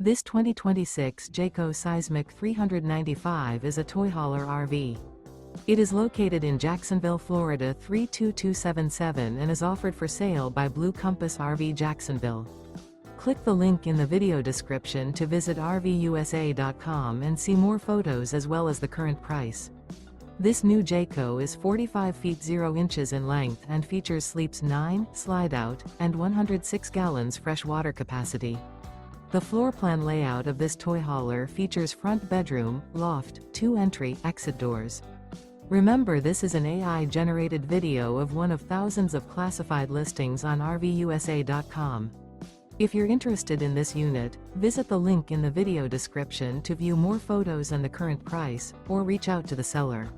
This 2026 Jayco Seismic 395 is a toy hauler RV. It is located in Jacksonville, Florida 32277 and is offered for sale by Blue Compass RV Jacksonville. Click the link in the video description to visit RVUSA.com and see more photos as well as the current price. This new Jayco is 45 feet 0 inches in length and features sleeps 9, slide-out, and 106 gallons fresh water capacity. The floor plan layout of this toy hauler features front bedroom, loft, 2 entry/exit doors. Remember, this is an AI-generated video of one of thousands of classified listings on RVUSA.com. If you're interested in this unit, visit the link in the video description to view more photos and the current price, or reach out to the seller.